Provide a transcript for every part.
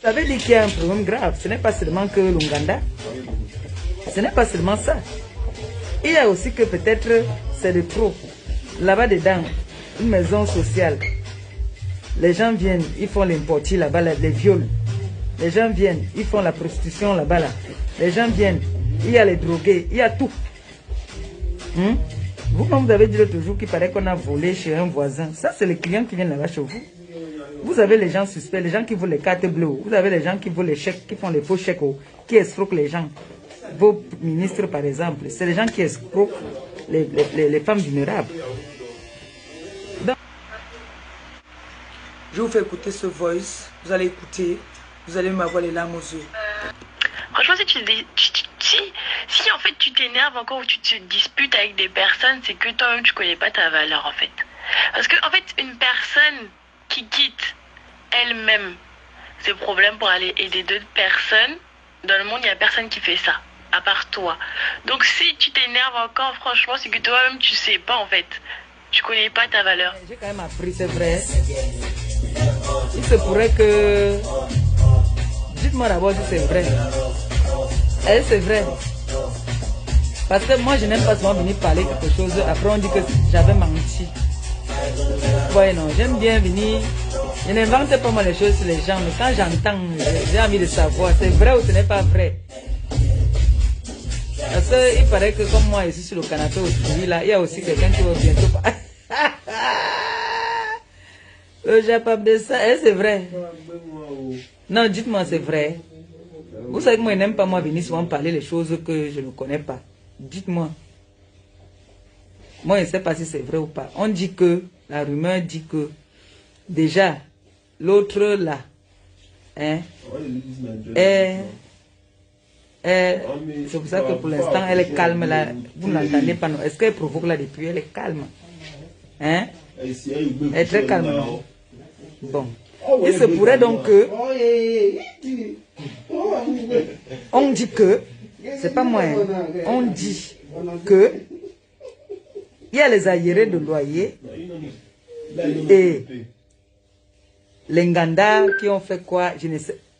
Ça veut dire qu'il y a un problème grave. Ce n'est pas seulement que l'Ouganda. Ce n'est pas seulement ça. Il y a aussi que peut-être c'est de trop. Là-bas dedans, une maison sociale. Les gens viennent, ils font l'importi là-bas, les viols. Les gens viennent, ils font la prostitution là-bas. Là. Les gens viennent, il y a les drogués, il y a tout. Vous-même, vous avez dit l'autre jour qu'il paraît qu'on a volé chez un voisin. Ça, c'est les clients qui viennent là-bas chez vous. Vous avez les gens suspects, les gens qui volent les cartes bleues. Vous avez les gens qui volent les chèques, qui font les faux chèques, qui escroquent les gens. Vos ministres, par exemple, c'est les gens qui escroquent les femmes vulnérables. Donc, je vous fais écouter ce voice. Vous allez écouter. Vous allez m'avoir les larmes aux yeux. Franchement, si en fait tu t'énerves encore ou tu te disputes avec des personnes, c'est que toi-même tu connais pas ta valeur en fait. Parce que en fait, une personne qui quitte elle-même ses problèmes pour aller aider d'autres personnes, dans le monde, il n'y a personne qui fait ça, à part toi. Donc si tu t'énerves encore, franchement, c'est que toi-même tu sais pas en fait. Tu connais pas ta valeur. J'ai quand même appris, c'est vrai. Il se pourrait que... Dites-moi d'abord si c'est vrai. Eh, c'est vrai. Parce que moi, je n'aime pas souvent venir parler quelque chose. Après, on dit que j'avais menti. Ouais, non, j'aime bien venir. Je n'invente pas moi les choses sur les gens, mais quand j'entends, j'ai envie de savoir, c'est vrai ou ce n'est pas vrai. Parce qu'il paraît que comme moi, ici sur le canapé aujourd'hui, là, il y a aussi quelqu'un qui va bientôt parler. Le Japon de ça, eh, c'est vrai. Non, dites-moi, c'est vrai. Vous savez que moi, je n'aime pas moi venir souvent parler les choses que je ne connais pas. Dites-moi. Moi, je ne sais pas si c'est vrai ou pas. On dit que, la rumeur dit que, déjà, l'autre là, hein, c'est pour ça que pour l'instant, elle est calme là. Vous n'entendez pas, non? Est-ce qu'elle provoque là depuis? Elle est calme. Hein? Elle est très calme, non? Bon. Il se pourrait donc que... On dit que... C'est pas moi. Hein, on dit que... Il y a les arriérés de loyer. Et... les Nganda qui ont fait quoi?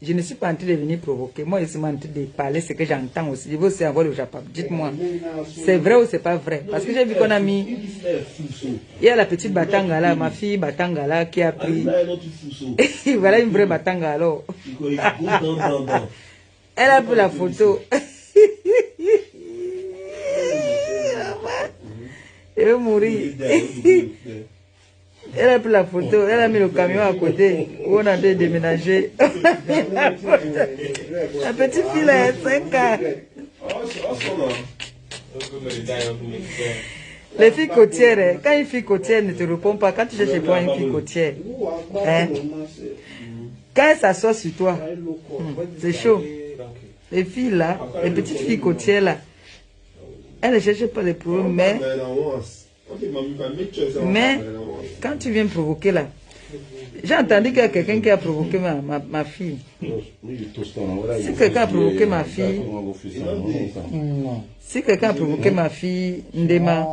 Je ne suis pas en train de venir provoquer. Moi, je suis en train de parler ce que j'entends aussi. Je veux aussi avoir le Japon. Dites-moi, c'est vrai ou c'est pas vrai? Parce que j'ai vu qu'on a mis... Il y a la petite Batanga là, ma fille Batanga là, qui a pris... Voilà une vraie Batanga alors. Elle a pris la photo. Je vais mourir. Elle a pris la photo, elle a mis le camion à côté où on a déménagé. La petite fille là, 5 ans. Les filles côtières, quand une fille côtière ne te répond pas, quand tu cherches pour une fille côtière, hein, quand elle s'assoit sur toi, c'est chaud. Les filles là, les petites filles côtières là, elles ne cherchent pas les problèmes, mais quand tu viens provoquer là, j'ai entendu qu'il y a quelqu'un qui a provoqué ma fille. Si quelqu'un a provoqué ma fille, si quelqu'un a provoqué ma fille, Ndema,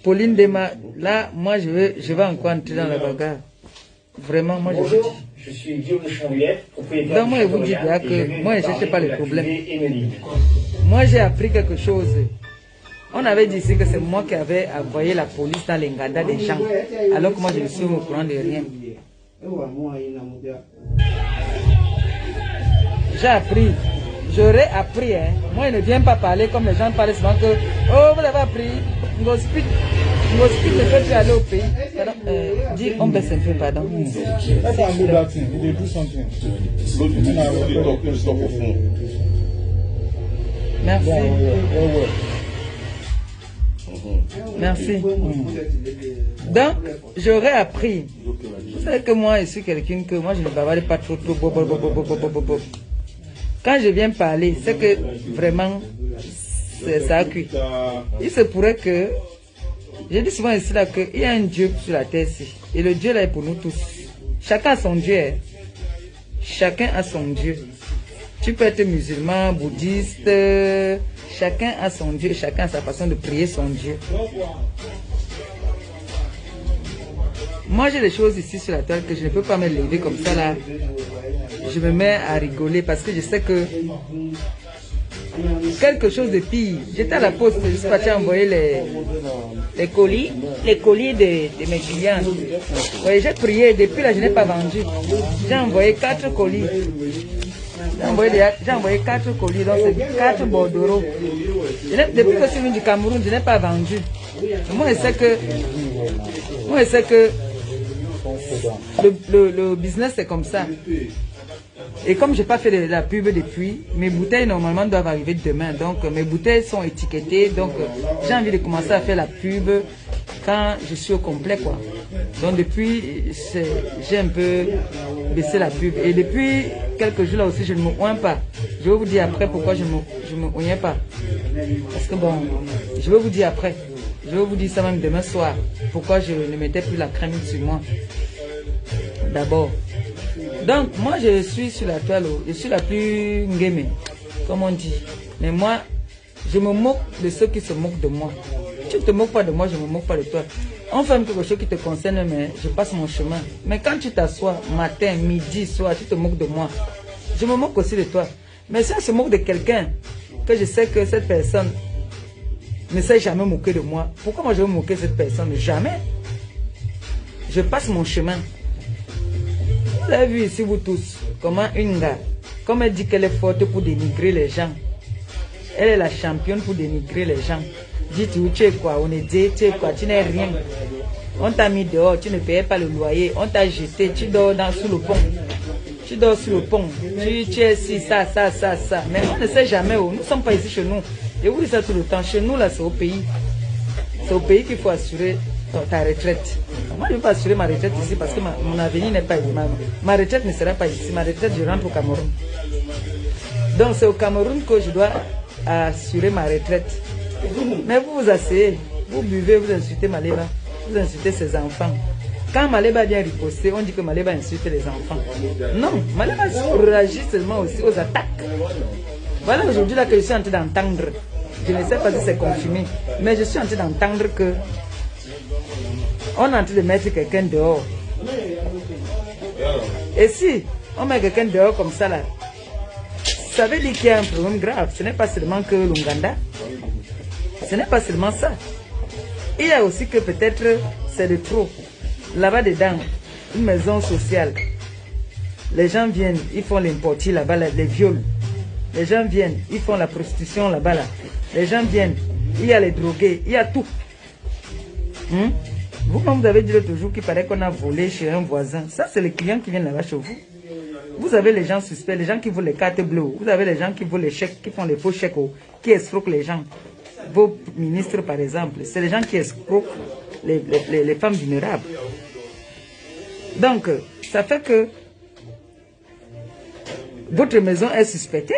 Pauline Ndema, là, moi je vais encore entrer dans la bagarre. Vraiment, moi je vous dis. Donc moi je vous dis là que moi je ne cherche pas les problèmes. Moi j'ai appris quelque chose. On avait dit ici que c'est moi qui avais envoyé la police dans les Nganda des gens, alors que moi je ne suis au courant de rien. J'ai appris, j'aurais appris, hein. Moi je ne viens pas parler comme les gens parlent souvent que, oh vous l'avez appris, Ngospit ne peut plus aller au pays. Pardon, dis, on baisse un peu, pardon. Merci. Merci. Donc, j'aurais appris. Vous savez que moi, je suis quelqu'un que moi, je ne bavarde pas trop. Quand je viens parler, c'est que vraiment, ça a cuit. Il se pourrait que, je dis souvent ici là qu'il y a un Dieu sur la terre ici. Et le Dieu là est pour nous tous. Chacun a son Dieu. Hein. Chacun a son Dieu. Tu peux être musulman, bouddhiste, chacun a son Dieu, chacun a sa façon de prier son Dieu. Moi j'ai des choses ici sur la terre que je ne peux pas me lever comme ça là je me mets à rigoler parce que je sais que quelque chose de pire. J'étais à la poste, je suis parti envoyer les colis de mes clients. Oui, j'ai prié, depuis là je n'ai pas vendu. J'ai envoyé 4 colis. J'ai envoyé 4 colis, donc c'est 4 bordereaux. Depuis que je suis venu du Cameroun, je n'ai pas vendu. Moi, je sais que le business c'est comme ça. Et comme je n'ai pas fait de la pub depuis, mes bouteilles normalement doivent arriver demain. Donc mes bouteilles sont étiquetées. Donc j'ai envie de commencer à faire la pub quand je suis au complet, quoi. Donc depuis, j'ai un peu baissé la pub. Et depuis quelques jours là aussi, je ne me oins pas. Je vais vous dire après pourquoi je me oignais pas. Parce que bon, je vais vous dire après. Je vais vous dire ça même demain soir. Pourquoi je ne mettais plus la crème sur moi. D'abord. Donc, moi, je suis sur la toile, je suis la plus ngémé, comme on dit. Mais moi, je me moque de ceux qui se moquent de moi. Tu ne te moques pas de moi, je ne me moque pas de toi. On fait quelque chose qui te concerne, mais je passe mon chemin. Mais quand tu t'assois, matin, midi, soir, tu te moques de moi. Je me moque aussi de toi. Mais si on se moque de quelqu'un, que je sais que cette personne ne s'est jamais moquée de moi, pourquoi moi je vais me moquer de cette personne? Jamais. Je passe mon chemin. Vous avez vu ici, vous tous, comment une gars, comme elle dit qu'elle est forte pour dénigrer les gens. Elle est la championne pour dénigrer les gens. Dis-tu, tu es quoi? On est dit, tu es quoi? Tu n'es rien. On t'a mis dehors, tu ne payais pas le loyer. On t'a jeté, tu dors sous le pont. Tu dors sur le pont. Tu es ici, ça. Mais on ne sait jamais où. Nous ne sommes pas ici chez nous. Je vous dis ça tout le temps. Chez nous, là, c'est au pays. C'est au pays qu'il faut assurer ta retraite. Moi, je ne vais pas assurer ma retraite ici parce que mon avenir n'est pas ici. Ma retraite ne sera pas ici. Ma retraite, je rentre au Cameroun. Donc, c'est au Cameroun que je dois assurer ma retraite. Mais vous vous asseyez, vous buvez, vous insultez Maléba, vous insultez ses enfants. Quand Maléba vient riposter, on dit que Maléba insulte les enfants. Non, Maléba réagit seulement aussi aux attaques. Voilà aujourd'hui là que je suis en train d'entendre. Je ne sais pas si c'est confirmé, mais je suis en train d'entendre que on est en train de mettre quelqu'un dehors. Et si on met quelqu'un dehors comme ça là, ça veut dire qu'il y a un problème grave. Ce n'est pas seulement que l'Ouganda. Ce n'est pas seulement ça. Il y a aussi que peut-être c'est de trop. Là-bas dedans, une maison sociale. Les gens viennent, ils font l'importier là-bas, les viols. Les gens viennent, ils font la prostitution là-bas. Là. Les gens viennent, il y a les drogués, il y a tout. Vous-même, vous avez dit l'autre jour qu'il paraît qu'on a volé chez un voisin. Ça, c'est les clients qui viennent là-bas chez vous. Vous avez les gens suspects, les gens qui volent les cartes bleues. Vous avez les gens qui volent les chèques, qui font les faux chèques, qui escroquent les gens. Vos ministres, par exemple, c'est les gens qui escroquent les femmes vulnérables. Donc, ça fait que votre maison est suspectée.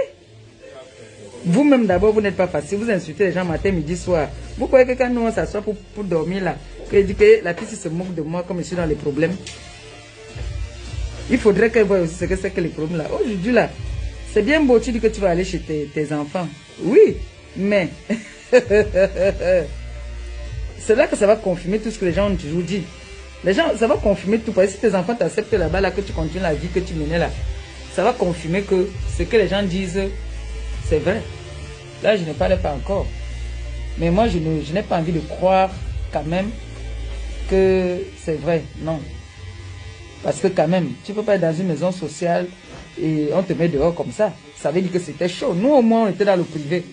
Vous-même, d'abord, vous n'êtes pas facile. Vous insultez les gens matin, midi, soir. Vous croyez que quand nous, on s'assoit pour dormir là, que je dis que la fille se moque de moi comme je suis dans les problèmes. Il faudrait qu'elle voie aussi ce que c'est que les problèmes là. Aujourd'hui là, c'est bien beau, tu dis que tu vas aller chez tes enfants. Oui, mais c'est là que ça va confirmer tout ce que les gens ont toujours dit. Les gens, ça va confirmer tout. Parce que si tes enfants t'acceptent là-bas, là, que tu continues la vie que tu menais là, ça va confirmer que ce que les gens disent, c'est vrai. Là, je ne parle pas encore. Mais moi, je n'ai pas envie de croire quand même que c'est vrai. Non. Parce que quand même, tu ne peux pas être dans une maison sociale et on te met dehors comme ça. Ça veut dire que c'était chaud. Nous, au moins, on était dans le privé.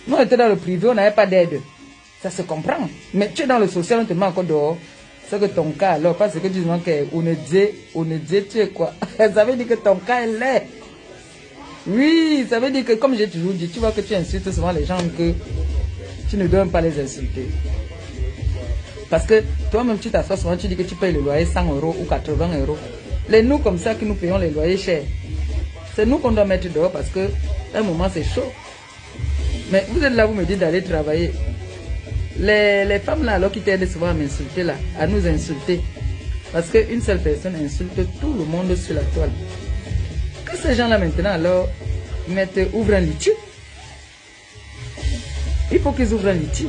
Nous, on était dans le privé, on n'avait pas d'aide. Ça se comprend. Mais tu es dans le social, on te met encore dehors. C'est que ton cas, alors, parce que tu dis qu'on ne dit, tu es quoi? Ça veut dire que ton cas est laid. Oui, ça veut dire que, comme j'ai toujours dit, tu vois que tu insultes souvent les gens que tu ne dois pas les insulter. Parce que toi-même, tu t'assois souvent, tu dis que tu payes le loyer 100 € ou 80 €. Les nous comme ça qui nous payons les loyers chers, c'est nous qu'on doit mettre dehors parce que un moment c'est chaud. Mais vous êtes là, vous me dites d'aller travailler. Les femmes là, alors qui t'aident souvent à m'insulter là, à nous insulter. Parce qu'une seule personne insulte tout le monde sur la toile. Que ces gens là maintenant alors ouvrent un litige. Il faut qu'ils ouvrent un litige.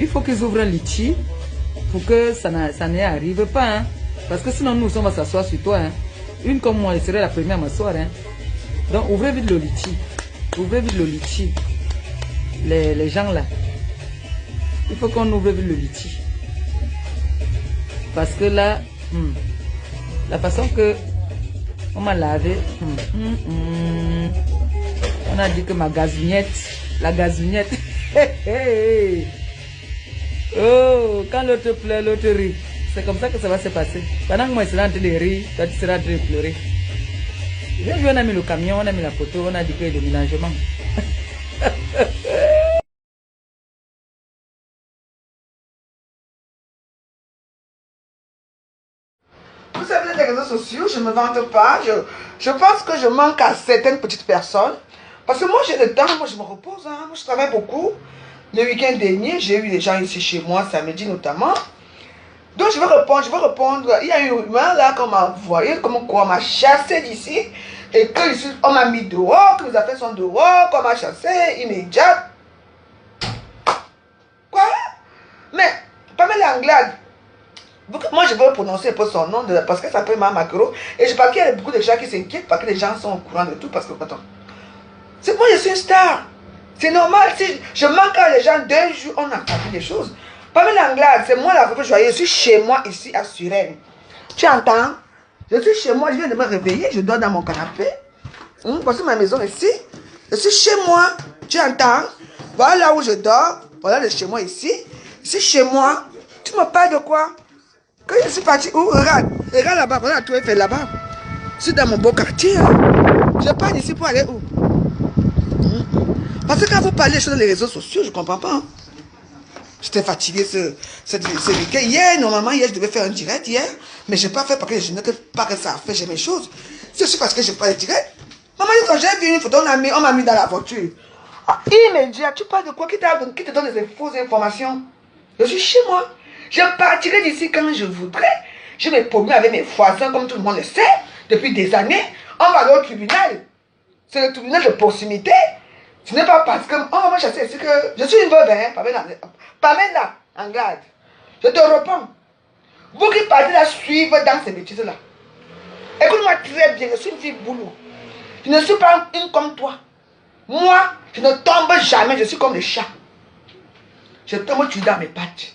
Il faut qu'ils ouvrent un litige pour que ça n'y arrive pas. Hein. Parce que sinon, nous, on va s'asseoir sur toi. Hein. Une comme moi, elle serait la première à m'asseoir. Hein. Donc, ouvrez vite le litchi. Ouvrez vite le litchi. Les gens là. Il faut qu'on ouvre vite le litchi. Parce que là, la façon que on m'a lavé, on a dit que ma gazouillette, la gazouillette, oh, quand l'autre pleure, l'autre rit. C'est comme ça que ça va se passer. Pendant que moi, je serai en train de rire, toi, tu seras en train de pleurer. J'ai vu, on a mis le camion, on a mis la photo, on a dit qu'il y a des ménagements. Vous savez, les réseaux sociaux, je ne me vante pas. Je pense que je manque à certaines petites personnes. Parce que moi, j'ai le temps, moi, je me repose. Hein. Moi, je travaille beaucoup. Le week-end dernier, j'ai eu des gens ici chez moi, samedi notamment. Donc, je vais répondre. Il y a une rumeur là qu'on m'a envoyé, comme quoi on m'a chassé d'ici. Et qu'on m'a mis dehors, que les affaires sont dehors, qu'on m'a chassé immédiat. Quoi? Mais, Pamela Anglade, moi je veux prononcer un peu son nom parce que ça s'appelle Mme Macro. Et je pense qu'il y a beaucoup de gens qui s'inquiètent parce que les gens sont au courant de tout. Parce que, attends, c'est moi, je suis une star. C'est normal, si je manque à les gens d'un jour, on a appris des choses. Pamela Anglade, c'est moi la vraie joyeuse. Je suis chez moi ici à Suresnes. Tu entends? Je suis chez moi, je viens de me réveiller, je dors dans mon canapé. Voici ma maison ici. Je suis chez moi, tu entends? Voilà où je dors. Voilà le chez moi ici. Ici chez moi. Tu me parles de quoi? Quand je suis parti où? Regarde là-bas, regarde tout est fait là-bas. Je suis dans mon beau quartier. Hein. Je pars d'ici pour aller où? Parce que quand vous parlez sur les réseaux sociaux, je ne comprends pas. Hein. J'étais fatigué ce week-end. Hier, normalement, hier, je devais faire un direct hier. Mais je n'ai pas fait parce que je n'ai pas que ça a fait, j'ai mes choses. C'est aussi parce que je n'ai pas de direct. Maman, quand j'ai vu une photo, on m'a mis dans la voiture. Ah, immédiat, tu parles de quoi? Qui te donne des fausses informations? Je suis chez moi. Je partirai d'ici quand je voudrais. Je me promets avec mes voisins, comme tout le monde le sait, depuis des années. On va aller au tribunal. C'est le tribunal de proximité. Ce n'est pas parce qu'on va me chasser. C'est que je suis une veuve, hein, Pamela Anglade. Je te réponds. Vous qui partez la suivre dans ces bêtises-là. Écoute-moi très bien, je suis une fille boulot. Je ne suis pas une comme toi. Moi, je ne tombe jamais, je suis comme le chat. Je tombe tu dans mes pattes.